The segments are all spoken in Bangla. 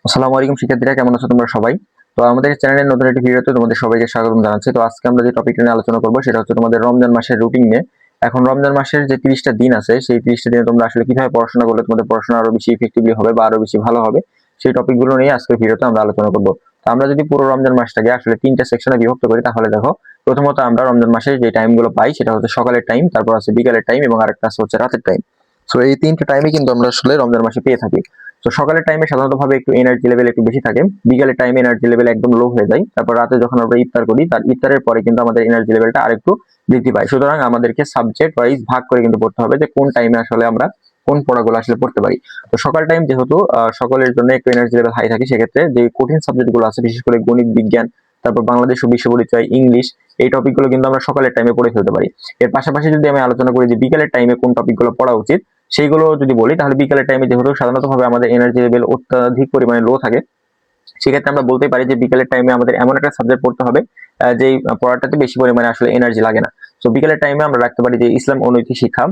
আসসালামু আলাইকুম শিক্ষার্থীরা, কেমন আছো তোমরা সবাই? তো আমাদের চ্যানেলের নতুন একটি ভিডিওতে তোমাদের সবাইকে স্বাগতম জানাচ্ছি। তো আজকে আমরা যে টপিকটা নিয়ে আলোচনা করব সেটা হচ্ছে তোমাদের রমজান মাসের রুটিন নিয়ে। এখন রমজান মাসের যে 30টা দিন আছে, সেই 30টা দিনে তোমরা আসলে কিভাবে পড়াশোনা করলে তোমাদের পড়াশোনা আরো বেশি ইফেক্টিভলি হবে বা আরো বেশি ভালো হবে, সেই টপিকগুলো নিয়ে আজকের ভিডিওতে আমরা আলোচনা করব। তো আমরা যদি পুরো রমজান মাসটাকে আসলে 3টা সেকশনে বিভক্ত করি, তাহলে দেখো, প্রথমত আমরা রমজান মাসে যে টাইমগুলো পাই সেটা হচ্ছে সকালের টাইম, তারপর আছে বিকালের টাইম এবং আরেকটা হচ্ছে রাতের টাইম। সো এই 3টে টাইমই কিন্তু আমরা আসলে রমজান মাসে পেয়ে থাকি। তো সকালের টাইমে সাধারণত ভাবে একটু এনার্জি লেভেল একটু বেশি থাকে, বিকালের টাইমে এনার্জি লেভেল একদম লো হয়ে যায়, তারপর রাতে যখন আমরা ইফতার করি তার ইফতারের পরে কিন্তু আমাদের এনার্জি লেভেলটা আরেকটু বৃদ্ধি পায়। সুতরাং আমাদেরকে সাবজেক্ট ওয়াইজ ভাগ করে কিন্তু পড়তে হবে যে কোন টাইমে আসলে আমরা কোন পড়াগুলো আসলে পড়তে পারি। তো সকাল টাইম যেহেতু সকলের জন্য একটু এনার্জি লেভেল হাই থাকে, সেক্ষেত্রে যে কঠিন সাবজেক্ট গুলো আছে, বিশেষ করে গণিত, বিজ্ঞান, তারপর বাংলাদেশ ও বিশ্ব পরিচয়, ইংলিশ, এই টপিকগুলো কিন্তু আমরা সকালের টাইমে পড়ে ফেলতে পারি। এর পাশাপাশি যদি আমি আলোচনা করি যে বিকালের টাইমে কোন টপিকগুলো পড়া উচিত, সেইগুলো যদি বলি, তাহলে বিকালের টাইমে যেহেতু সাধারণত ভাবে আমাদের এনার্জি লেভেল অত্যাধিক পরিমাণে লো থাকে, সেক্ষেত্রে আমরা বলতে পারি যে বিকেলের টাইমে আমাদের এমন একটা সাবজেক্ট পড়তে হবে যেই পড়াটাতে বেশি পরিমাণে আসলে এনার্জি লাগে না। তো বিকেলের টাইমে আমরা রাখতে পারি যে ইসলাম ও নৈতিক শিক্ষা।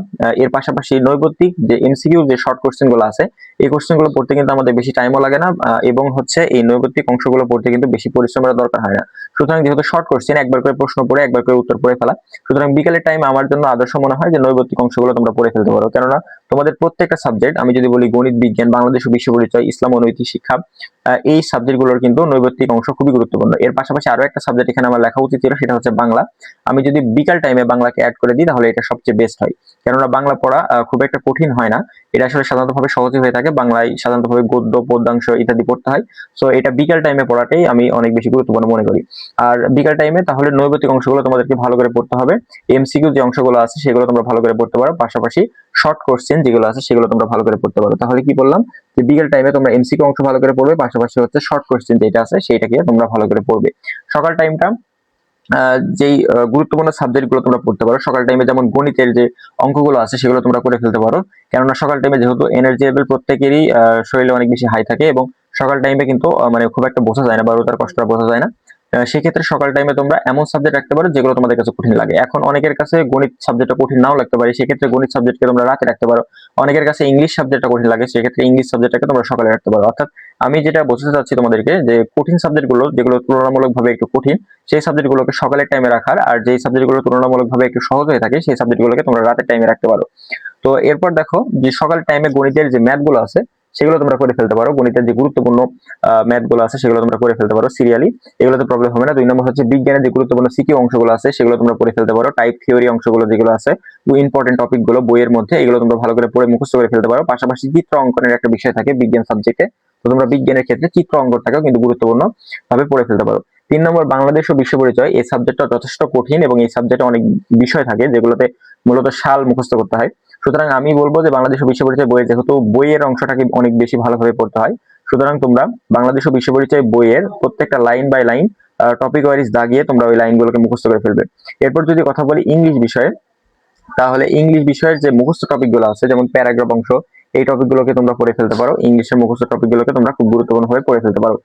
এর পাশাপাশি নৈর্ব্যক্তিক যে এমসিকিউ যে শর্ট কোশ্চেন গুলো আছে, এই কোশ্চেন গুলো পড়তে কিন্তু আমাদের বেশি টাইমও লাগে না, এবং হচ্ছে এই নৈর্ব্যক্তিক অংশগুলো পড়তে কিন্তু বেশি পরিশ্রমের দরকার হয় না। সুতরাং যেহেতু শর্ট কোশ্চেন, একবার করে প্রশ্ন পড়ে একবার করে উত্তর পড়ে ফেলা, সুতরাং বিকেলের টাইম আমার জন্য আদর্শ মনে হয় যে নৈর্ব্যক্তিক অংশগুলো তোমরা পড়ে ফেলতে পারো। কেননা তোমাদের প্রত্যেকটা সাবজেক্ট, আমি যদি বলি গণিত, বিজ্ঞান, বাংলাদেশ ও বিশ্ব পরিচয়, ইসলাম ও নৈতিক শিক্ষা, এই সাবজেক্টগুলোর কিন্তু নৈর্ব্যক্তিক অংশ খুবই গুরুত্বপূর্ণ। এর পাশাপাশি আরো একটা সাবজেক্ট এখানে আমার লেখা উচিত ছিল, সেটা হচ্ছে বাংলা। আমি যদি বিকাল টাইমে বাংলাকে অ্যাড করে দিই, তাহলে এটা সবচেয়ে বেস্ট হয়। কেননা বাংলা পড়া খুব একটা কঠিন হয় না, এটা আসলে সাধারণতভাবে সহজই হয়ে থাকে। বাংলায় সাধারণতভাবে গদ্য, পদ্যাংশ ইত্যাদি পড়তে হয়। সো এটা বিকাল টাইমে পড়াটাই আমি অনেক বেশি গুরুত্বপূর্ণ মনে করি। আর বিকাল টাইমে তাহলে নৈর্ব্যক্তিক অংশগুলো তোমাদেরকে ভালো করে পড়তে হবে, এমসিকিউ যে অংশগুলো আছে সেগুলো তোমরা ভালো করে পড়তে পারো, পাশাপাশি শর্ট কোশ্চেন যেগুলো আছে সেগুলো তোমরা ভালো করে পড়তে পারো। তাহলে কি বললাম, যে বিকেল টাইমে তোমরা এমসিকিউ অংশ ভালো করে পড়বে, পাশাপাশি হচ্ছে শর্ট কোশ্চেন যেটা আছে সেইটাকে তোমরা ভালো করে পড়বে। সকাল টাইমটা যেই গুরুত্বপূর্ণ সাবজেক্ট গুলো তোমরা পড়তে পারো সকাল টাইমে, যেমন গণিতের যে অঙ্কগুলো আছে সেগুলো তোমরা করে ফেলতে পারো। কেননা সকাল টাইমে যেহেতু এনার্জি লেভেল প্রত্যেকেরই শরীরে অনেক বেশি হাই থাকে, এবং সকাল টাইমে কিন্তু মানে খুব একটা বোঝা যায় না বা রোতার কষ্টটা বোঝা যায় না। সেক্ষেত্রে সকাল টাইমে তোমরা এমন সাবজেক্ট রাখতে পারো যেগুলো তোমাদের কাছে কঠিন লাগে। এখন অনেকের কাছে গণিত সাবজেক্টটা কঠিন নাও লাগতে পারে, সেক্ষেত্রে গণিত সাবজেক্টকে তোমরা রাতে রাখতে পারো। অনেকের কাছে ইংলিশ সাবজেক্টটা কঠিন লাগে, সেক্ষেত্রে ইংলিশ সাবজেক্টটাকে তোমরা সকালে রাখতে পারো। অর্থাৎ আমি যেটা বোঝাতে চাচ্ছি তোমাদেরকে, যে কঠিন সাবজেক্টগুলো যেগুলো তুলনামূলকভাবে একটু কঠিন, সেই সাবজেক্টগুলোকে সকালের টাইমে রাখার, আর যেই সাবজেক্টগুলো তুলনামূলকভাবে একটু সহজ হয়ে থাকে সেই সাবজেক্টগুলোকে তোমরা রাতের টাইমে রাখতে পারো। তো এরপর দেখো, যে সকাল টাইমে গণিতের যে ম্যাথ গুলো আছে সেগুলো তোমরা করে ফেলতে পারো। গণিতের যে গুরুত্বপূর্ণ ম্যাথ গুলো আছে সেগুলো তোমরা করে ফেলতে পারো সিরিয়ালি, এগুলোতে প্রবলেম হবে না। 2 নম্বর হচ্ছে বিজ্ঞানের যে গুরুত্বপূর্ণ সিকিউ অংশগুলো আছে সেগুলো তোমরা পড়ে ফেলতে পারো। টাইপ থিওরি অংশগুলো যেগুলো আছে, ইম্পর্টেন্ট টপিক গুলো বইয়ের মধ্যে, এগুলো তোমরা ভালো করে পড়ে মুখস্থ করে ফেলতে পারো। পাশাপাশি চিত্র অঙ্কনের একটা বিষয় থাকে বিজ্ঞান সাবজেক্টে, তো তোমরা বিজ্ঞানের ক্ষেত্রে চিত্র অঙ্কনটাকেও কিন্তু গুরুত্বপূর্ণ ভাবে পড়ে ফেলতে পারো। 3 নম্বর বাংলাদেশ ও বিশ্ব পরিচয়, এই সাবজেক্টটা যথেষ্ট কঠিন এবং এই সাবজেক্টে অনেক বিষয় থাকে যেগুলোতে মূলত সাল মুখস্থ করতে হয়। সুতরাং আমি বলবো যে বাংলাদেশ ও বিশ্ব পরিচয় বইয়ের, যেহেতু বইয়ের অংশটাকে অনেক বেশি ভালোভাবে পড়তে হয়, সুতরাং তোমরা বাংলাদেশ ও বিশ্ব পরিচয় বইয়ের প্রত্যেকটা line by line topic wise দাগিয়ে তোমরা ওই লাইনগুলোকে মুখস্থ করে ফেলবে। এরপর যদি কথা বলি ইংলিশ বিষয়ে, তাহলে ইংলিশ বিষয়ের যে মুখস্থ টপিক গুলো আছে, যেমন প্যারাগ্রাফ অংশ, এই টপিক গুলোকে তোমরা পড়ে ফেলতে পারো। ইংলিশের মুখস্থ টপিক গুলোকে তোমরা খুব গুরুত্বপূর্ণ ভাবে পড়ে ফেলতে পারো।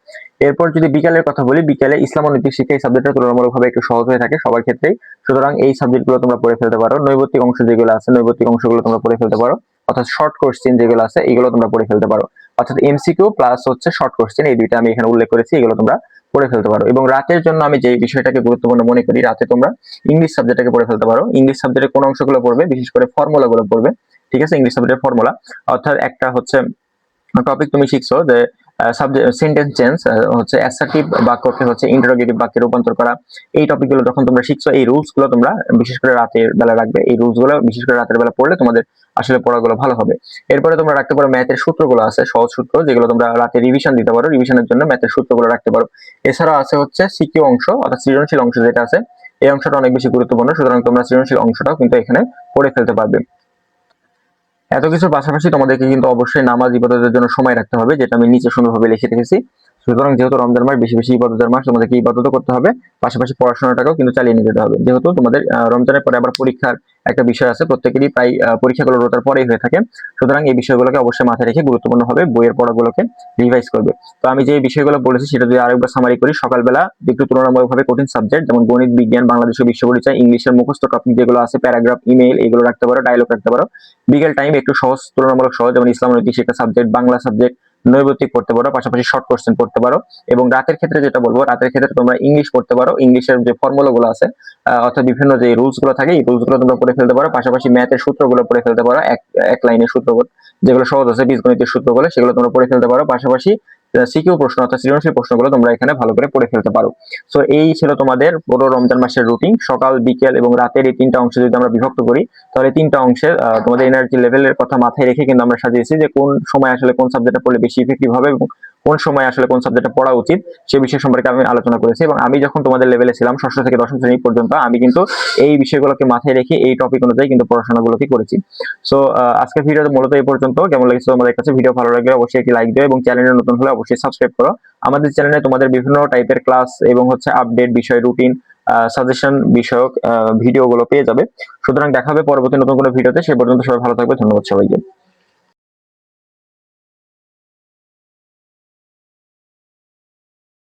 এরপর যদি বিকালের কথা বলি, বিকালে ইসলাম ও নৈতিক শিক্ষা, এই সাবজেক্টটা তুলনামূলকভাবে একটু সহজ হয়ে থাকে সবার ক্ষেত্রেই, সুতরাং এই সাবজেক্ট গুলো তোমরা পড়ে ফেলতে পারো। নৈর্ব্যক্তিক অংশ যেগুলো আছে, নৈর্ব্যক্তিক অংশগুলো তোমরা পড়ে ফেলতে পারো, অর্থাৎ শর্ট কোশ্চেন যেগুলো আছে এগুলো তোমরা পড়ে ফেলতে পারো। অর্থাৎ এমসিকিউ প্লাস হচ্ছে শর্ট কোশ্চেন, এই দুইটা আমি এখানে উল্লেখ করেছি, এগুলো তোমরা পড়ে ফেলতে পারো। এবং রাতের জন্য আমি যে বিষয়টাকে গুরুত্বপূর্ণ মনে করি, রাতে তোমরা ইংলিশ সাবজেক্টটাকে পড়ে ফেলতে পারো। ইংলিশ সাবজেক্টের কোন অংশগুলো পড়বে, বিশেষ করে ফর্মুলা গুলো পড়বে। ঠিক আছে, ইংলিশ সাবজেক্টের ফর্মুলা, অর্থাৎ একটা হচ্ছে টপিক তুমি শিখছো যে সেন্টেন্স চেঞ্জ, হচ্ছে অ্যাসার্টিভ বাক্যকে হচ্ছে ইন্টারোগেটিভ বাক্যে রূপান্তর করা। এই টপিকগুলো যখন তোমরা শিখছো, এই রুলস গুলো তোমরা বিশেষ করে রাতের বেলা রাখবে। এই রুলস গুলো বিশেষ করে রাতের বেলা পড়লে তোমাদের আসলে পড়াগুলো ভালো হবে। এরপরে তোমরা রাখতে পারো ম্যাথের সূত্রগুলো আছে, সহজ সূত্র, যেগুলো তোমরা রাতে রিভিশন দিতে পারো। রিভিশনের জন্য ম্যাথের সূত্রগুলো রাখতে পারো। এছাড়া আছে হচ্ছে সিকিউ অংশ, অর্থাৎ সৃজনশীল অংশ যেটা আছে, এই অংশটা অনেক বেশি গুরুত্বপূর্ণ, সুতরাং তোমরা সৃজনশীল অংশটাও কিন্তু এখানে পড়ে ফেলতে পারবে। এত কিছুর পাশাপাশি তোমাদেরকে কিন্তু অবশ্যই নামাজ ইবাদতের জন্য সময় রাখতে হবে, যেটা আমি নিচে সুন্দরভাবে লিখে রেখেছি। সুতরাং যেহেতু রমজান মাস বেশি বেশি ইবাদতের মাস, তোমাদেরকে ইবাদতও করতে হবে, পাশাপাশি পড়াশোনাটাকেও কিন্তু চালিয়ে নিয়ে যেতে হবে। যেহেতু তোমাদের রমজানের পরে আবার পরীক্ষার একটা বিষয় আছে, প্রত্যেকেরই প্রায় পরীক্ষাগুলো রোজার পরেই হয়ে থাকে। সুতরাং এই বিষয়গুলোকে অবশ্যই মাথায় রেখে গুরুত্বপূর্ণভাবে বইয়ের পড়াগুলোকে রিভাইজ করবে। তো আমি যে বিষয়গুলো বলেছি সেটা যদি আরেকবার সামারি করি, সকালবেলা একটু তুলনামূলকভাবে কঠিন সাবজেক্ট যেমন গণিত, বিজ্ঞান, বাংলাদেশ ও বিশ্ব পরিচয়, ইংলিশের মুখস্থ টপিক যেগুলো আছে, প্যারাগ্রাফ, ইমেইল, এগুলো রাখতে পারো, ডায়লগ রাখতে পারো। বিকেল টাইম একটু সহজ, তুলনামূলক সহজ, যেমন ইসলাম নৈতিক শিক্ষা সাবজেক্ট, বাংলা সাবজেক্ট, নৈর্ব্যক্তিক পড়তে পারো, পাশাপাশি শর্ট কোশ্চেন পড়তে পারো। এবং রাতের ক্ষেত্রে যেটা বলবো, রাতের ক্ষেত্রে তোমরা ইংলিশ পড়তে পারো, ইংলিশের যে ফর্মুলাগুলো আছে অর্থাৎ বিভিন্ন যে রুলস গুলো থাকে এই রুলস গুলো তোমরা পড়ে ফেলতে পারো, পাশাপাশি ম্যাথের সূত্রগুলো পড়ে ফেলতে পারো, এক লাইনের সূত্রগুলো যেগুলো সহজ আছে, বীজগণিতের সূত্রগুলো সেগুলো তোমরা পড়ে ফেলতে পারো, পাশাপাশি সিকিউ প্রশ্ন অর্থাৎ সৃজনশীল প্রশ্নগুলো তোমরা এখানে ভালো করে পড়ে ফেলতে পারো। সো এই ছিল তোমাদের পুরো রমজান মাসের রুটিন। সকাল, বিকেল এবং রাতের এই 3টা অংশে যদি আমরা বিভক্ত করি, তাহলে 3টা অংশে তোমাদের এনার্জি লেভেলের কথা মাথায় রেখে কিন্তু আমরা সাজিয়েছি যে কোন সময় আসলে কোন সাবজেক্টটা পড়লে বেশি ইফেক্টিভ হবে এবং কোন সময় আসলে কোন সাবজেক্টটা পড়া উচিত সে বিষয় সম্পর্কে আমি আলোচনা করেছি। এবং আমি যখন তোমাদের লেভেলে ছিলাম, ষষ্ঠ থেকে দশম শ্রেণী পর্যন্ত, আমি কিন্তু এই বিষয়গুলোকে মাথায় রেখে এই টপিক অনুযায়ী কিন্তু পড়াশোনাগুলোকে করেছি। সো আজকের ভিডিও মূলত এই পর্যন্ত। কেমন লাগছে তোমাদের কাছে? ভিডিও ভালো লাগলে অবশ্যই একটি লাইক দিও এবং চ্যানেলে নতুন হলে অবশ্যই সাবস্ক্রাইব করো। আমাদের চ্যানেলে তোমাদের বিভিন্ন টাইপের ক্লাস এবং আপডেট বিষয়, রুটিন, সাজেশন বিষয়ক ভিডিওগুলো পেয়ে যাবে। সুতরাং দেখা হবে পরবর্তী নতুন কোনো ভিডিওতে। সে পর্যন্ত সবাই ভালো থাকবে। ধন্যবাদ সবাইকে।